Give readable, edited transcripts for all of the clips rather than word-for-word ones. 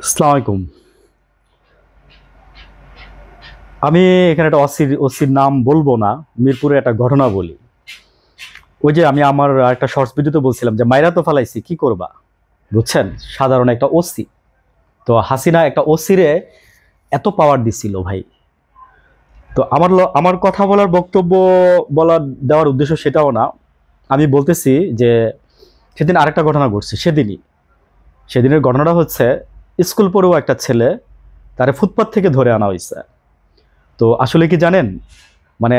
আসসালামু আলাইকুম। আমি এখানে একটা ওসির নাম বলবো না, মিরপুরে একটা ঘটনা বলি। ওই যে আমি আমার একটা শর্টস ভিডিওতে বলছিলাম যে মাইরা তো ফালাইছি, কি করবা? বুঝছেন? সাধারণ একটা ওসি। তো হাসিনা একটা ওসিরে এত পাওয়ার দিছিল ভাই। তো আমার কথা বলার বক্তব্য বলার দেওয়ার উদ্দেশ্য সেটাও না। আমি বলতেছি যে সেদিন আরেকটা ঘটনা ঘটছে। সেদিনের ঘটনাটা হচ্ছে, স্কুল পড়ুয়া একটা ছেলে, তারে ফুটপাত থেকে ধরে আনা হয়েছে। তো আসলে কি জানেন, মানে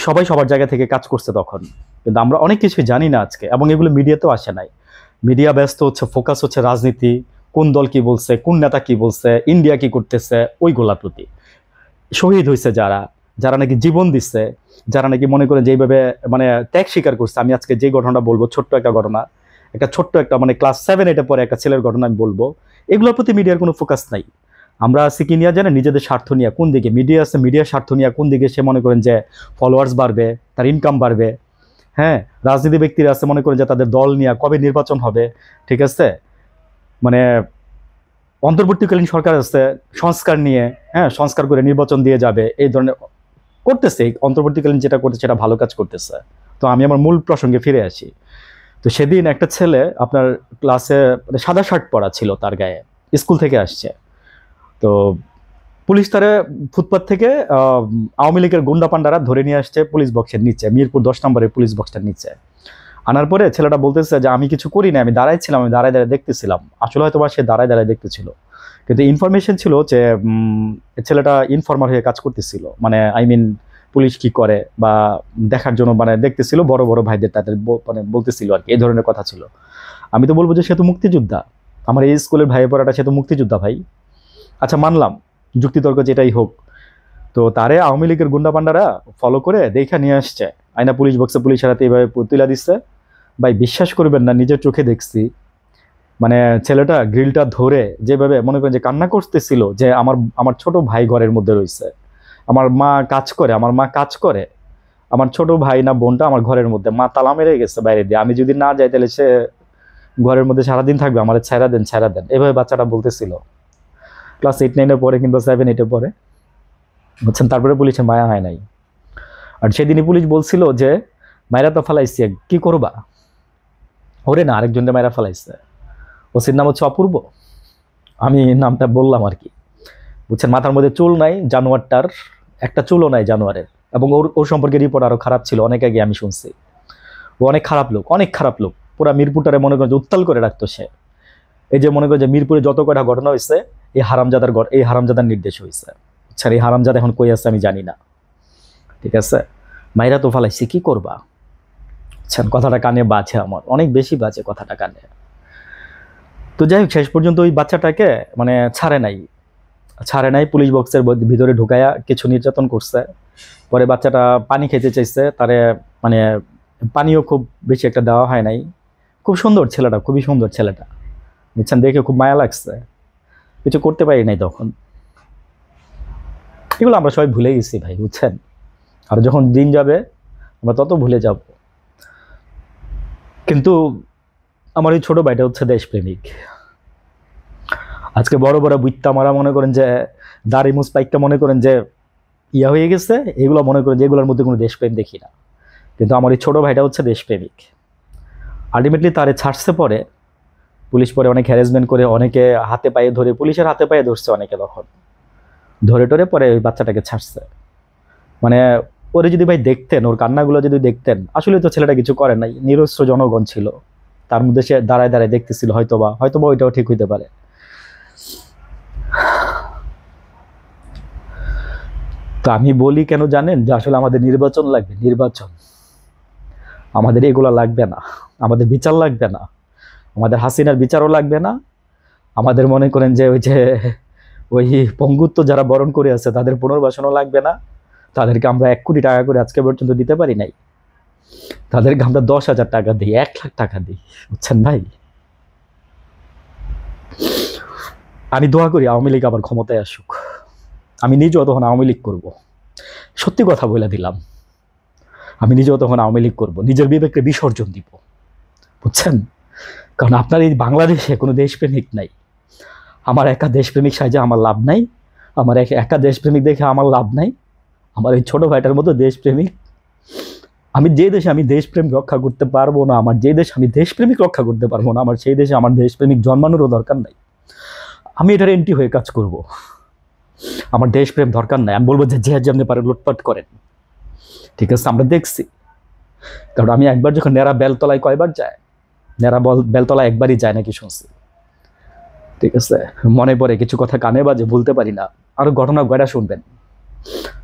সবাই সবার জায়গা থেকে কাজ করছে তখন, কিন্তু আমরা অনেক কিছুই জানি না আজকে, এবং এগুলো মিডিয়াতেও আসে নাই। মিডিয়া ব্যস্ত হচ্ছে, ফোকাস হচ্ছে রাজনীতি, কোন দল কি বলছে, কোন নেতা কি বলছে, ইন্ডিয়া কি করতেছে, ওইগুলার প্রতি। শহীদ হয়েছে যারা, যারা নাকি জীবন দিচ্ছে, যারা নাকি মনে করেন যে এইভাবে মানে ত্যাগ স্বীকার করছে। আমি আজকে যে ঘটনাটা বলবো, ছোট্ট একটা ঘটনা, একটা ছোট্ট একটা মানে ক্লাস 7-8 পরে একটা ছেলের ঘটনা আমি বলবো। এগুলোর প্রতি মিডিয়ার কোনো ফোকাস নাই। আমরা আছি কি নিয়ে জানেন? নিজেদের স্বার্থ নিয়ে। কোন দিকে মিডিয়া আছে, মিডিয়ার স্বার্থ নিয়ে কোন দিকে সে মনে করেন যে ফলোয়ার্স বাড়বে, তার ইনকাম বাড়বে। হ্যাঁ, রাজনীতি ব্যক্তিরা আছে মনে করেন যে তাদের দল নিয়ে কবে নির্বাচন হবে, ঠিক আছে, মানে অন্তর্বর্তীকালীন সরকার আছে সংস্কার নিয়ে, হ্যাঁ সংস্কার করে নির্বাচন দিয়ে যাবে, এই ধরনের করতেছে। এই অন্তর্বর্তীকালীন যেটা করতেছে সেটা ভালো কাজ করতেছে। তো আমি আমার মূল প্রসঙ্গে ফিরে আসি। তো সেদিন একটা ছেলে আপনার ক্লাসে মানে সাদা শার্ট পরা ছিল তার গায়ে, স্কুল থেকে আসছে। তো পুলিশ তারে ফুটপাত থেকে আওয়ামী লীগের গুন্ডা পান্ডারা ধরে নিয়ে আসছে পুলিশ বক্সের নিচে, মিরপুর 10 নম্বরের পুলিশ বক্সটার নিচে। আনার পরে ছেলেটা বলতেছে যে আমি কিছু করি না, আমি দাঁড়াই ছিলাম, আমি দাঁড়ায় দাঁড়ায় দেখতেছিলাম। আসলে হয়তো বা সে দাঁড়ায় দাঁড়ায় দেখতেছিল, কিন্তু ইনফরমেশন ছিল যে ছেলেটা ইনফর্মার হয়ে কাজ করতেছিল, মানে আই মিন পুলিশ কি করে বা দেখার জন্য মানে দেখতেছিল, বড় বড় ভাইদের তাদের মানে বলতেছিল আর কি, এই ধরনের কথা ছিল। আমি তো বলবো যে সে তো মুক্তিযোদ্ধা, আমার এই স্কুলের ভাই পড়াটা, সে তো মুক্তিযোদ্ধা ভাই। আচ্ছা মানলাম, যুক্তিতর্ক যেটাই হোক। তো তারে আওয়ামী লীগের গুন্ডা পান্ডারা ফলো করে দেখা নিয়ে আসছে, আইনা পুলিশ বক্সে পুলিশের হাতে এইভাবে তুলে দিচ্ছে। ভাই বিশ্বাস করবেন না, নিজের চোখে দেখছি। মানে ছেলেটা গ্রিলটা ধরে যেভাবে মনে করেন যে কান্না করতেছিল, যে আমার আমার ছোট ভাই ঘরের মধ্যে রয়েছে, আমার মা কাজ করে, আমার মা কাজ করে, আমার ছোট ভাই না বোনটা আমার ঘরের মধ্যে, মা তালা মেরে গেছে বাইরে দিয়ে, আমি যদি না যাই তাহলে সে ঘরের মধ্যে সারাদিন থাকবে, আমার ছেড়া দেন ছেড়া দেন, এভাবে বাচ্চাটা বলতেছিল। ক্লাস 8-9-এ পরে কিংবা 7-8-এ পরে, বুঝছেন? তারপরে পুলিশের মায়া হয় নাই। আর সেদিনই পুলিশ বলছিল যে মায়েরা তো ফালাইছে, কি করবা? ওরে না, আরেকজনকে মায়েরা ফালাইছে। ওসির নাম হচ্ছে অপূর্ব, আমি নামটা বললাম আর কি। বুঝছেন? মাথার মধ্যে চুল নাই জানোয়ারটার, একটা চুলও নাই জানোয়ারের। এবং ওর ওর সম্পর্কে রিপোর্ট আরো খারাপ ছিল অনেক আগে, আমি শুনছি। ও অনেক খারাপ লোক, অনেক খারাপ লোক। পুরা মিরপুরটারে মনে করেন যে উত্তাল করে রাখতো সে। এই যে মনে করেন যে মিরপুরে যত কয়টা ঘটনা হয়েছে, এই হারামজাদার নির্দেশ হয়েছে। আচ্ছা, এই হারামজাদা এখন কই আছে আমি জানি না, ঠিক আছে? মাইরা তো ফালাইছি, কি করবা? আচ্ছা, কথাটা কানে বাজে, আমার অনেক বেশি বাজে কথাটা কানে। তো যাই হোক, শেষ পর্যন্ত ওই বাচ্চাটাকে মানে ছাড়ে নাই, পুলিশ বক্সের ভিতরে ঢুকায়া কিছু নির্যাতন করছে। পরে বাচ্চাটা পানি খেতে চাইছে, তারে মানে পানিও খুব বেশি একটা দেওয়া হয় নাই। খুব সুন্দর ছেলেটা, খুবই সুন্দর ছেলেটা, বুঝছেন? দেখে খুব মায়া লাগছে। কিছু করতে পারি নাই তখন। এগুলো আমরা সবাই ভুলে গেছি ভাই, বুঝছেন? আর যখন দিন যাবে আমরা তত ভুলে যাব। কিন্তু আমার এই ছোট ভাইটা হচ্ছে দেশপ্রেমিক। আজকে বড় বড় বুইত্তা মারা মনে করেন যে দাড়ি মুসপাইকটা মনে করেন যে ইয়া হয়ে গেছে, এগুলো মনে করেন যে এগুলোর মধ্যে কোনো দেশপ্রেম দেখি না। কিন্তু আমার এই ছোট ভাইটা হচ্ছে দেশপ্রেমিক। আলটিমেটলি তারে ছাড়ছে পরে, পুলিশ পরে অনেক হ্যারাসমেন্ট করে, অনেকে হাতে পায়ে ধরে, পুলিশের হাতে পায়ে ধরছে অনেকে, তখন ধরে টরে পরে ওই বাচ্চাটাকে ছাড়ছে। মানে ওরে যদি ভাই দেখতেন, ওর কান্নাগুলো যদি দেখতেন, আসলে তো ছেলেটা কিছু করে নাই, নিরস্ত্র জনগণ ছিল, তার মধ্যে সে দাঁড়ায় দাঁড়ায় দেখতেছিল। হয়তোবা ওইটাও ঠিক হইতে পারে। তো আমি বলি কেন জানেন? যে আসলে আমাদের নির্বাচন লাগবে, নির্বাচন। আমাদের এগুলো লাগবে না, আমাদের বিচার লাগবে না, আমাদের হাসিনার বিচারও লাগবে না। আমাদের মনে করেন যে ওই পঙ্গুত্ব যারা বরণ করে আছে তাদের পুনর্বাসনও লাগবে না। তাদেরকে আমরা 1 কোটি টাকা করে আজকে পর্যন্ত দিতে পারি নাই। তাদেরকে আমরা 10,000 টাকা দিই, 1 লাখ টাকা দিই, বুঝছেন ভাই? আমি দোয়া করি আওয়ামী লীগ আবার ক্ষমতায় আসুক, আমি নিজেও তখন আওয়ামী লীগ করবো। সত্যি কথা বলে দিলাম, আমি নিজেও তখন আওয়ামী লীগ করবো, নিজের বিবেককে বিসর্জন দিব, বুঝছেন? কারণ আপনার এই বাংলাদেশে কোনো দেশপ্রেমিক নাই। আমার একা দেশপ্রেমিক সাইজে আমার লাভ নাই, আমার একা দেশপ্রেমিক দেখে আমার লাভ নাই। আমার এই ছোট ভাইটার মতো দেশপ্রেমিক, আমি যে দেশে আমি দেশপ্রেম রক্ষা করতে পারবো না, আমার যে দেশে আমি দেশপ্রেমিক রক্ষা করতে পারবো না, আমার সেই দেশে আমার দেশপ্রেমিক জন্মানোরও দরকার নাই। আমি এটার এন্টি হয়ে কাজ করব। আমার দেশপ্রেম দরকার নাই। আমি বলবো যে যে যেমনি পারে লুটপাট করেন, ঠিক আছে? আমরা দেখছি, কারণ আমি একবার যখন নেরা বেলতলায় কয়বার যায়, নেরা বেলতলায় একবারই যায় নাকি শুনছি, ঠিক আছে? মনে পড়ে কিছু কথা, কানে বাজে, ভুলতে পারি না। আরো ঘটনা কয়টা শুনবেন,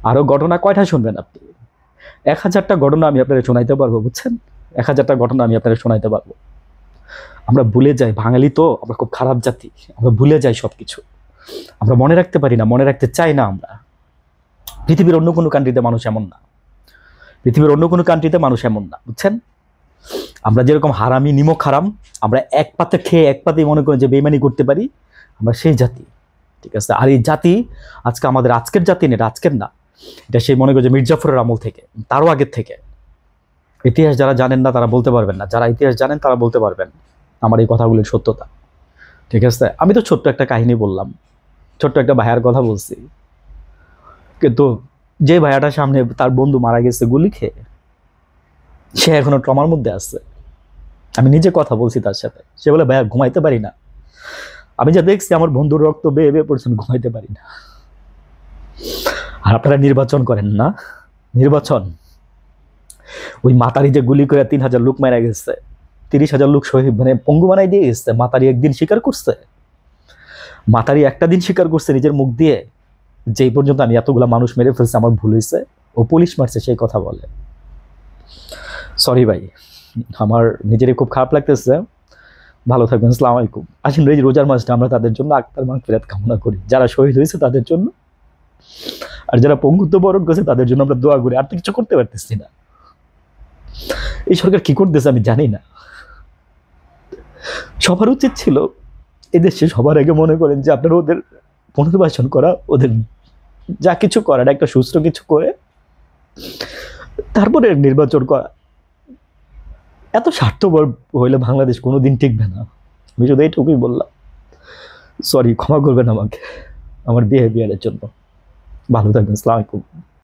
আরো ঘটনা কয়টা শুনবেন আপনি? 1000টা ঘটনা আমি আপনারা শোনাইতে পারবো, বুঝছেন? 1000টা ঘটনা আমি আপনারা শোনাইতে পারবো। আমরা ভুলে যাই, বাঙালি তো আমরা খুব খারাপ জাতি, আমরা ভুলে যাই সবকিছু, আমরা মনে রাখতে পারি না, মনে রাখতে চাই না আমরা। পৃথিবীর অন্য কোনো কান্ট্রিতে মানুষ এমন না, পৃথিবীর অন্য কোনো কান্ট্রিতে মানুষ এমন না, বুঝছেন? আমরা যেরকম হারামি, নিমক হারাম, আমরা এক পাতে খেয়ে এক পাতেই মনে করি যে বেইমানি করতে পারি, আমরা সেই জাতি, ঠিক আছে? আর এই জাতি আজকে আমাদের আজকের জাতি না, এটা আজকের না, এটা সেই মনে করি যে মির্জাফরের আমল থেকে, তারও আগের থেকে। ইতিহাস যারা জানেন না তারা বলতে পারবেন না, যারা ইতিহাস জানেন তারা বলতে পারবেন আমার এই কথাগুলির সত্যতা, ঠিক আছে? আমি তো ছোট্ট একটা কাহিনী বললাম, ছোট্ট একটা ভাইয়ার কথা বলছি, কিন্তু যে ভাইয়াটা সামনে তার বন্ধু মারা গেছে গুলি খেয়ে, সে এখনো ট্রমার মধ্যে আছে। আমি নিজে কথা বলছি তার সাথে, সে বলে ভাইয়া ঘুমাইতে পারি না, আমি যা দেখছি আমার বন্ধুর রক্ত বেয়ে বেয়ে পড়ছে, আমি ঘুমাইতে পারি না। আর আপনারা নির্বাচন করেন না, নির্বাচন, ওই মাতারি যে গুলি করে 3000 লোক মারা গেছে, 30,000 লোক শহীদ মানে পঙ্গু বানাই দিয়ে গেছে, মাতারি একদিন স্বীকার করছে, মাতারি একটা দিন স্বীকার করছে নিজের মুখ দিয়ে যে এই পর্যন্ত আমি এতগুলা মানুষ মেরে ফেলছি, আমার ভুল হয়েছে, ও পুলিশ মারছে সেই কথা বলে। সরি ভাই, আমার নিজেরই খুব খারাপ লাগতেছে। ভালো থাকবেন, আসসালামু আলাইকুম। আসেন এই রোজার মাসটা আমরা তাদের জন্য আক্তার মাগফিরাত কামনা করি, যারা শহীদ হয়েছে তাদের জন্য, আর যারা পঙ্গুত্ব বরণ করেছে তাদের জন্য আমরা দোয়া করি। আর তো কিছু করতে পারতেছি না, এই সরকার কি করতেছে আমি জানি না। সবার উচিত ছিল এদেশে সবার আগে মনে করেন যে আপনারা ওদের পুনর্বাসন করা, ওদের যা কিছু করার একটা সুস্থ কিছু করে তারপরে নির্বাচন করা। এত স্বার্থপর হইলে বাংলাদেশ কোনোদিন টিকবে না, আমি শুধু এইটুকুই বললাম। সরি, ক্ষমা করবেন আমাকে আমার বিহেভিয়ারের জন্য। ভালো থাকবেন, আসসালামু আলাইকুম।